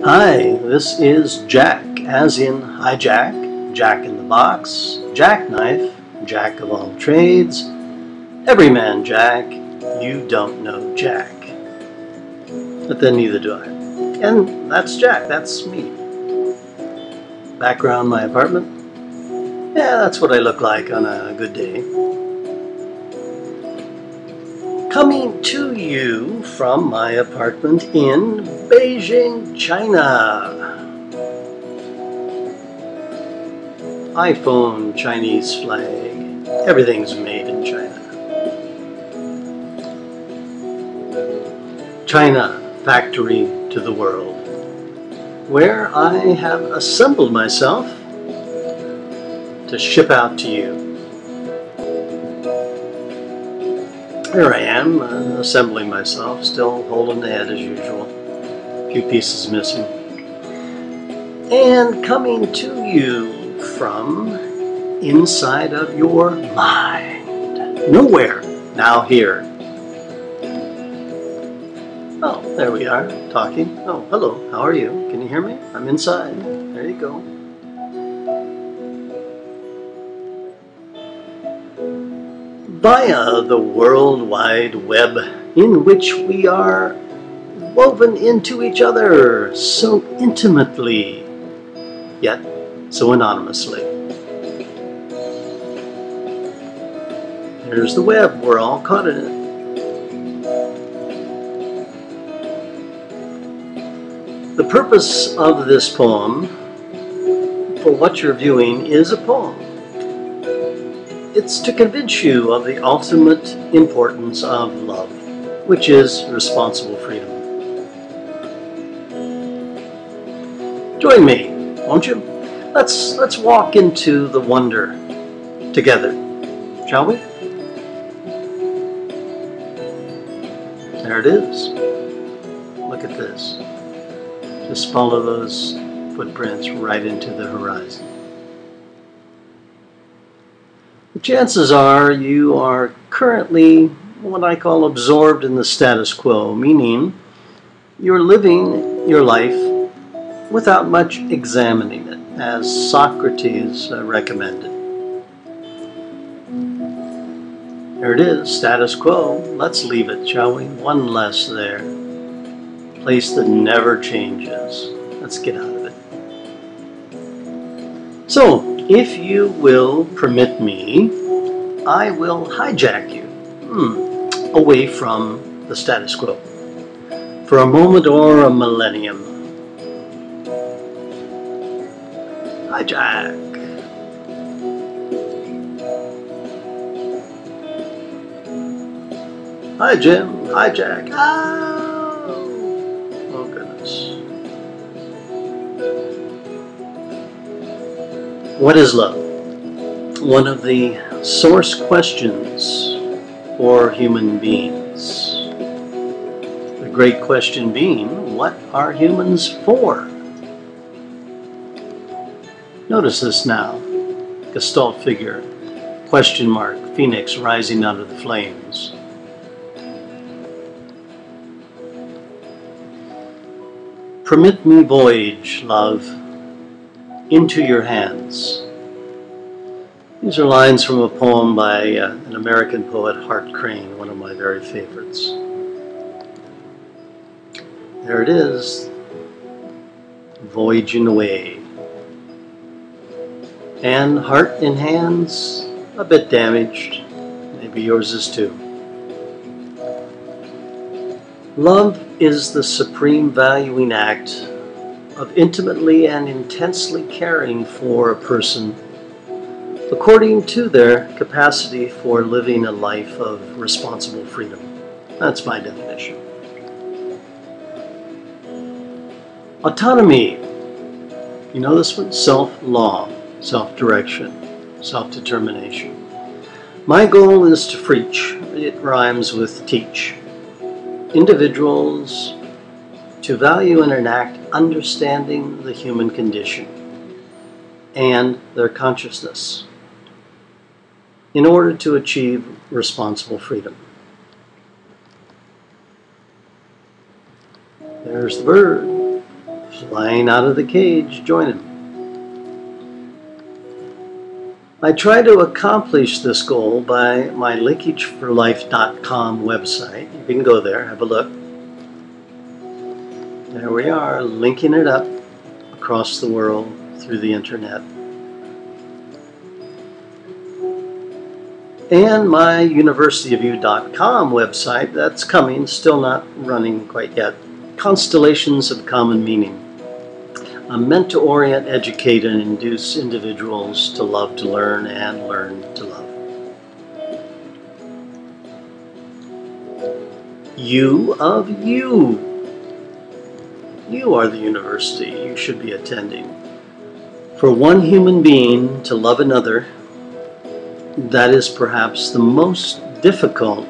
Hi, this is Jack, as in hijack, Jack in the box, jackknife, Jack of all trades, everyman Jack. You don't know Jack. But then neither do I. And that's Jack, that's me. Background, my apartment. Yeah, that's what I look like on a good day. Coming to you from my apartment in Beijing, China. iPhone, Chinese flag, everything's made in China. China, factory to the world, where I have assembled myself to ship out to you. Here I am, assembling myself, still holding the head as usual. A few pieces missing. And coming to you from inside of your mind. Nowhere, now here. Oh, there we are, talking. Oh, hello, how are you? Can you hear me? I'm inside. There you go. Via the World Wide Web, in which we are woven into each other so intimately, yet so anonymously. There's the web, we're all caught in it. The purpose of this poem, for what you're viewing, is a poem. It's to convince you of the ultimate importance of love, which is responsible freedom. Join me, won't you? Let's walk into the wonder together, shall we? There it is. Look at this. Just follow those footprints right into the horizon. The chances are you are currently what I call absorbed in the status quo, meaning you're living your life without much examining it, as Socrates recommended. There it is, status quo. Let's leave it, shall we? One less there. Place that never changes. Let's get out of it. So, if you will permit me, I will hijack you away from the status quo for a moment or a millennium. Hijack. Hi Jim, hijack. Oh goodness. What is love? One of the source questions for human beings. The great question being, what are humans for? Notice this now. Gestalt figure, question mark, phoenix rising out of the flames. Permit me voyage, love, into your hands. These are lines from a poem by an American poet, Hart Crane, one of my very favorites. There it is, voyaging away. And heart in hands, a bit damaged. Maybe yours is too. Love is the supreme valuing act of intimately and intensely caring for a person according to their capacity for living a life of responsible freedom. That's my definition. Autonomy. You know this one? Self-law, self-direction, self-determination. My goal is to FreeEach. It rhymes with teach. Individuals to value and enact understanding the human condition and their consciousness in order to achieve responsible freedom. There's the bird flying out of the cage, join him. I try to accomplish this goal by my linkageforlife.com website. You can go there, have a look. There we are, linking it up across the world through the internet. And my universityofyou.com website, that's coming, still not running quite yet. Constellations of Common Meaning. I'm meant to orient, educate, and induce individuals to love to learn and learn to love. You of you. You are the university you should be attending. For one human being to love another, that is perhaps the most difficult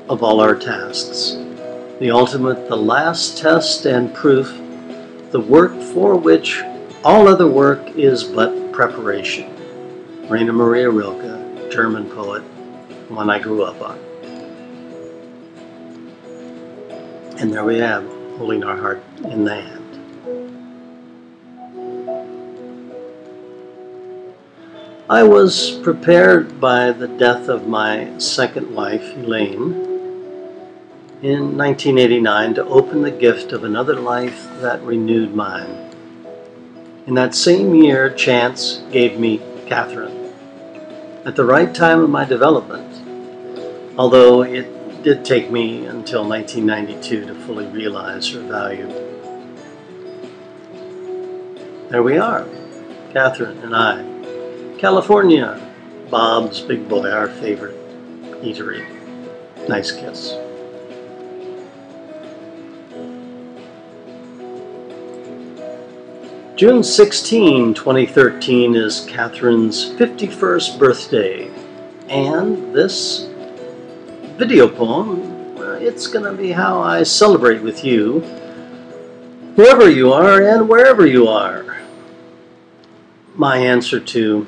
of all our tasks. The ultimate, the last test and proof, the work for which all other work is but preparation. Rainer Maria Rilke, German poet, one I grew up on. And there we have, holding our heart in the hand. I was prepared by the death of my second wife, Elaine, in 1989 to open the gift of another life that renewed mine. In that same year, chance gave me Katharine. At the right time of my development, although it did take me until 1992 to fully realize her value. There we are, Katharine and I. California, Bob's Big Boy, our favorite eatery. Nice kiss. June 16, 2013 is Katharine's 51st birthday, and this video poem, it's going to be how I celebrate with you, whoever you are and wherever you are. My answer to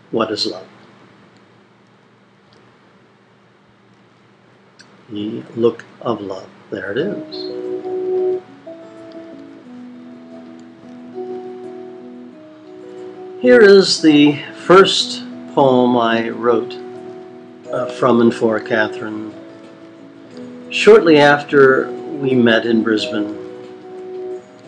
what is love? The look of love. There it is. Here is the first poem I wrote from and for Katharine shortly after we met in Brisbane,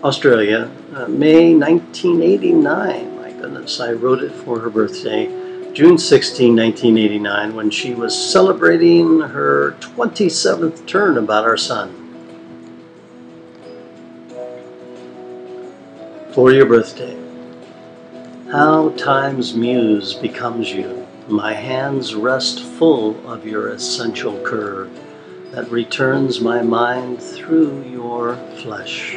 Australia, May 1989. Goodness, I wrote it for her birthday, June 16, 1989, when she was celebrating her 27th turn about our son. For your birthday, how time's muse becomes you. My hands rest full of your essential curve that returns my mind through your flesh.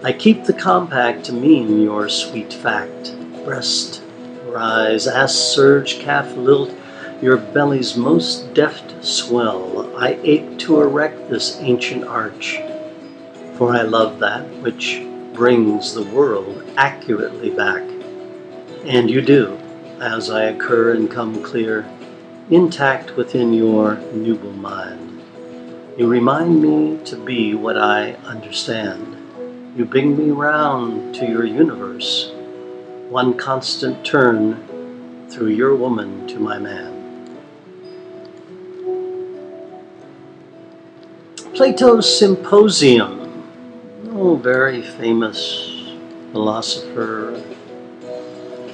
I keep the compact to mean your sweet fact. Breast, rise, ass surge, calf lilt, your belly's most deft swell. I ache to erect this ancient arch, for I love that which brings the world accurately back. And you do, as I occur and come clear, intact within your nubile mind. You remind me to be what I understand. You bring me round to your universe, one constant turn through your woman to my man. Plato's Symposium, very famous philosopher.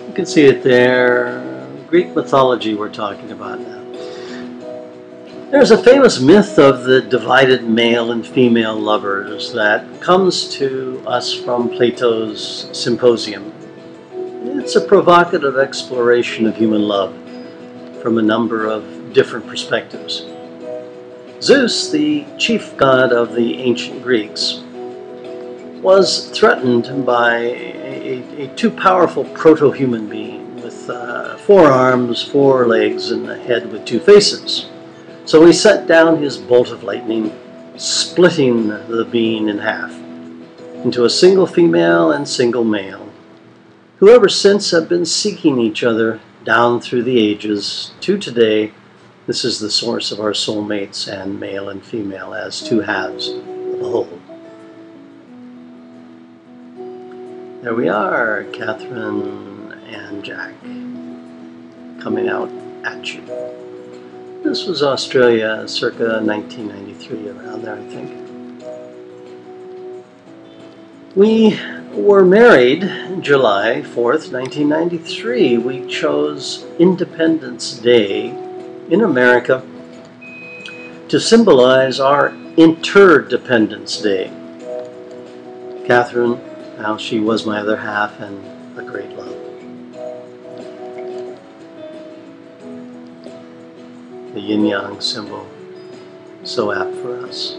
You can see it there. Greek mythology we're talking about now. There's a famous myth of the divided male and female lovers that comes to us from Plato's Symposium. It's a provocative exploration of human love from a number of different perspectives. Zeus, the chief god of the ancient Greeks, was threatened by a too powerful proto-human being with 4 arms, 4 legs, and a head with 2 faces. So he sent down his bolt of lightning, splitting the being in half into a single female and single male, who ever since have been seeking each other down through the ages to today. This is the source of our soulmates and male and female as 2 halves of a whole. There we are, Katharine and Jack, coming out at you. This was Australia, circa 1993, around there, I think. We were married July 4th, 1993. We chose Independence Day in America to symbolize our Interdependence Day. Katharine, now she was my other half and a great love. The yin-yang symbol, so apt for us.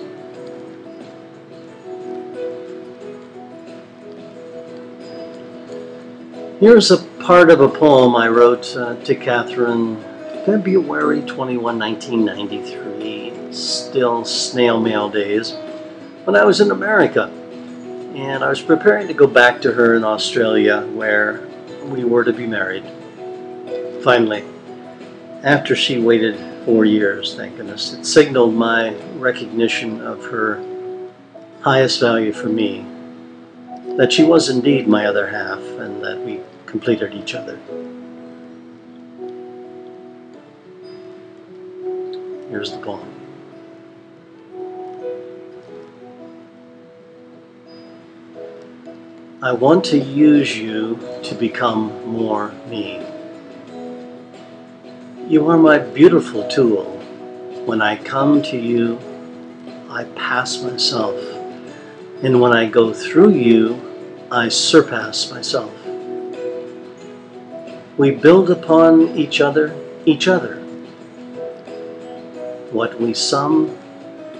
Here's a part of a poem I wrote to Katharine February 21, 1993, still snail mail days, when I was in America. And I was preparing to go back to her in Australia, where we were to be married. Finally, after she waited 4 years, thank goodness, it signaled my recognition of her highest value for me, that she was indeed my other half, and that we completed each other. Here's the poem. I want to use you to become more me. You are my beautiful tool. When I come to you, I pass myself. And when I go through you, I surpass myself. We build upon each other. What we sum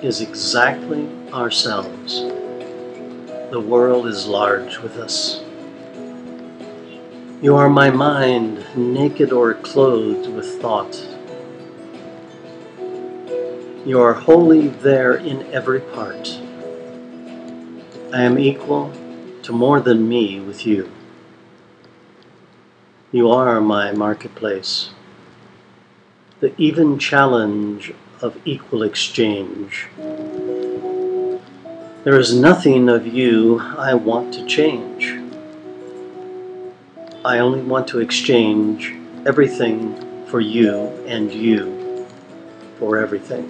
is exactly ourselves. The world is large with us. You are my mind, naked or clothed with thought. You are wholly there in every part. I am equal to more than me with you. You are my marketplace, the even challenge of equal exchange. There is nothing of you I want to change. I only want to exchange everything for you and you for everything.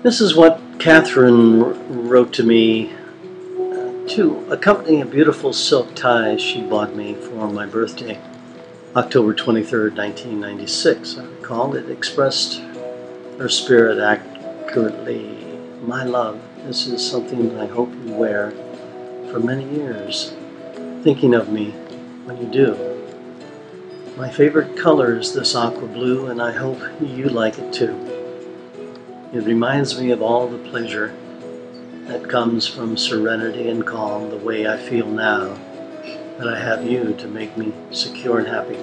This is what Katharine wrote to me to accompany a beautiful silk tie she bought me for my birthday, October 23rd, 1996. I recall it expressed her spirit accurately. My love, this is something I hope you wear for many years, thinking of me when you do. My favorite color is this aqua blue, and I hope you like it too. It reminds me of all the pleasure that comes from serenity and calm, the way I feel now that I have you to make me secure and happy.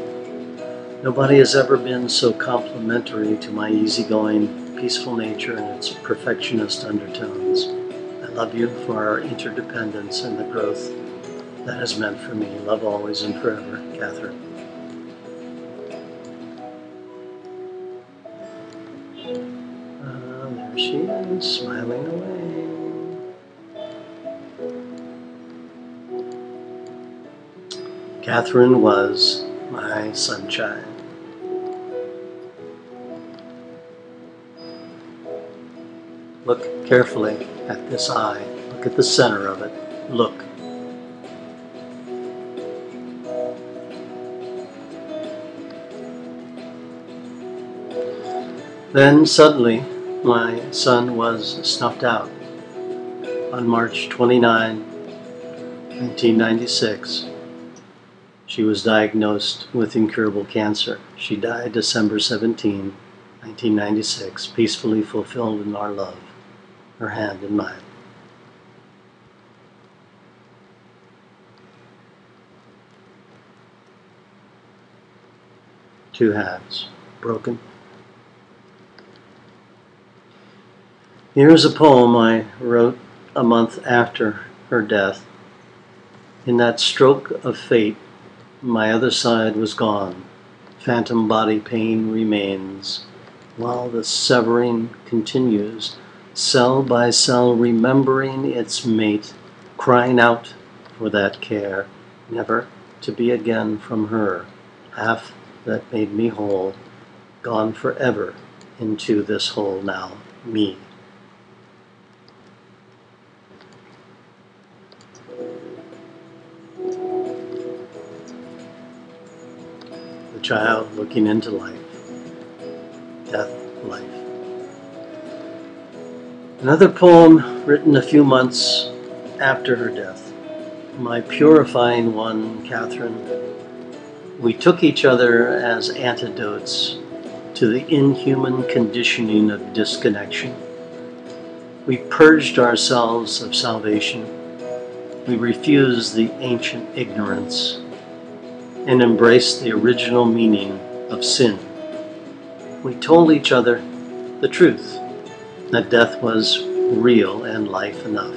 Nobody has ever been so complimentary to my easygoing, peaceful nature and its perfectionist undertones. I love you for our interdependence and the growth that has meant for me. Love always and forever, Katharine. There she is, smiling away. Katharine was my sunshine. Look carefully at this eye. Look at the center of it. Look. Then suddenly, my sun was snuffed out. On March 29, 1996, she was diagnosed with incurable cancer. She died December 17, 1996, peacefully fulfilled in our love, her hand in mine. Two halves, broken. Here's a poem I wrote a month after her death. In that stroke of fate, my other side was gone. Phantom body pain remains, while the severing continues. cell by cell remembering its mate, crying out for that care, never to be again from her, half that made me whole, gone forever into this whole now, me. The child looking into life, death, life. Another poem written a few months after her death. My purifying one, Katharine, we took each other as antidotes to the inhuman conditioning of disconnection. We purged ourselves of salvation. We refused the ancient ignorance and embraced the original meaning of sin. We told each other the truth, that death was real and life enough,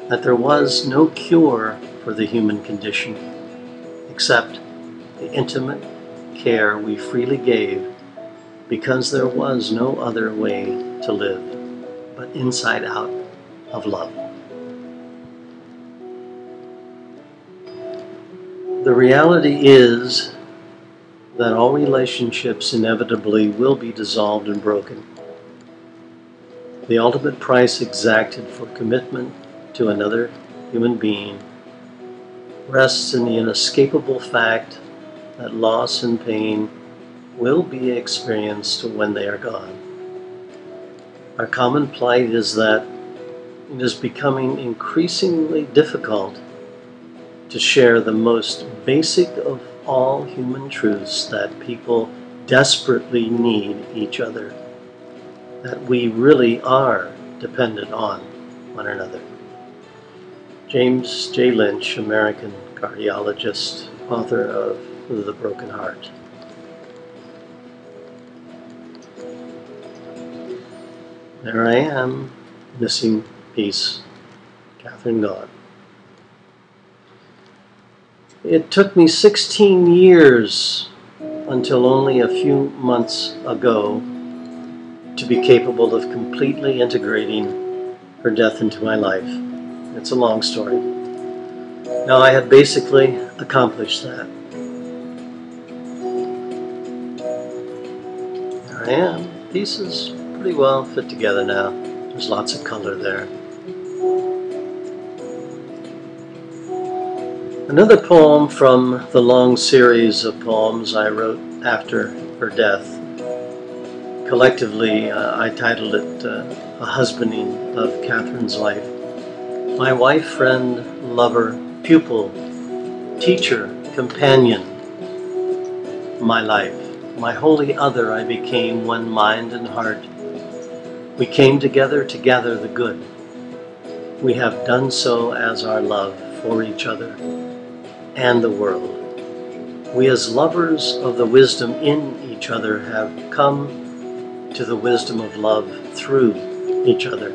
that there was no cure for the human condition except the intimate care we freely gave, because there was no other way to live but inside out of love. The reality is that all relationships inevitably will be dissolved and broken. The ultimate price exacted for commitment to another human being rests in the inescapable fact that loss and pain will be experienced when they are gone. Our common plight is that it is becoming increasingly difficult to share the most basic of all human truths, that people desperately need each other, that we really are dependent on one another. James J. Lynch, American cardiologist, author of The Broken Heart. There I am, missing piece, Katharine gone. It took me 16 years until only a few months ago to be capable of completely integrating her death into my life. It's a long story. Now I had basically accomplished that. There I am. Pieces pretty well fit together now. There's lots of color there. Another poem from the long series of poems I wrote after her death. Collectively, I titled it A Husbanding of Katharine's Life. My wife, friend, lover, pupil, teacher, companion, my life, my holy other, I became one mind and heart. We came together to gather the good. We have done so as our love for each other and the world. We as lovers of the wisdom in each other have come to the wisdom of love through each other.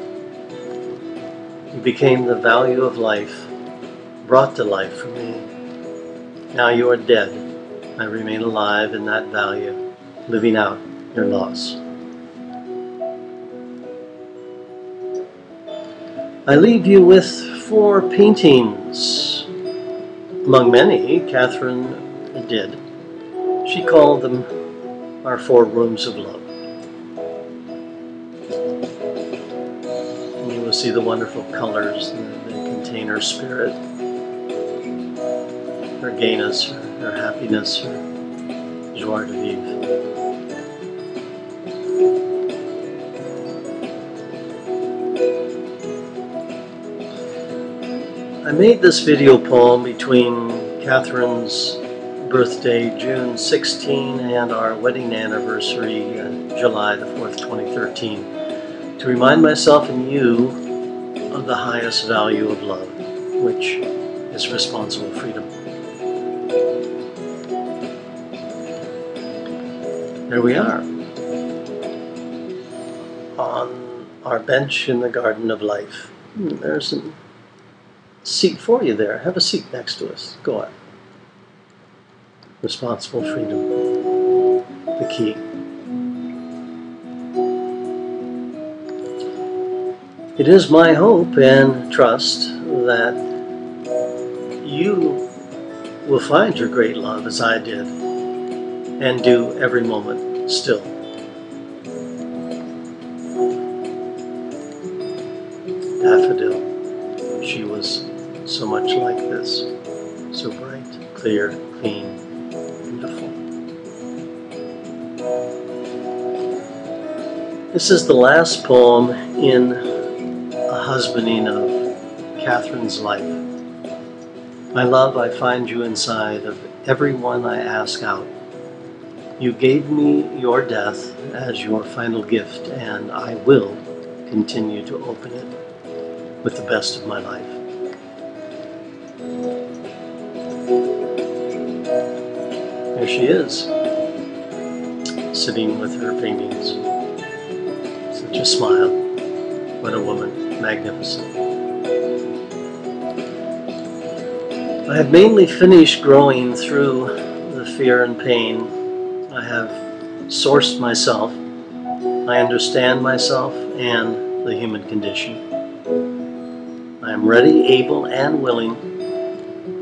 You became the value of life, brought to life for me. Now you are dead. I remain alive in that value, living out your loss. I leave you with 4 paintings. Among many, Katharine did. She called them our 4 rooms of love. And you will see the wonderful colors that contain her spirit, her gayness, her happiness, her joie de vivre. I made this video poem between Katharine's birthday, June 16, and our wedding anniversary, July the 4th, 2013, to remind myself and you of the highest value of love, which is responsible freedom. There we are, on our bench in the garden of life. There's a seat for you there. Have a seat next to us. Go on. Responsible freedom, the key. It is my hope and trust that you will find your great love as I did, and do every moment still. Daffodil, she was so much like this, so bright, clear, clean, beautiful. This is the last poem in a husbanding of Katharine's life. My love, I find you inside of everyone I ask out. You gave me your death as your final gift, and I will continue to open it with the best of my life. There she is, sitting with her paintings. Such a smile. What a woman. Magnificent. I have mainly finished growing through the fear and pain. I have sourced myself. I understand myself and the human condition. I am ready, able, and willing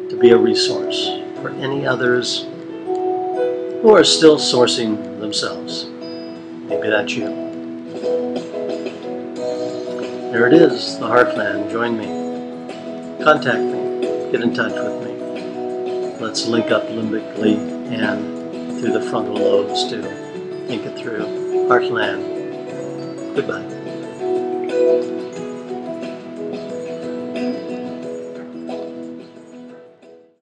to be a resource for any others who are still sourcing themselves. Maybe that's you. There it is, the Heartland. Join me. Contact me. Get in touch with me. Let's link up limbically and through the frontal lobes to think it through. Heartland. Goodbye.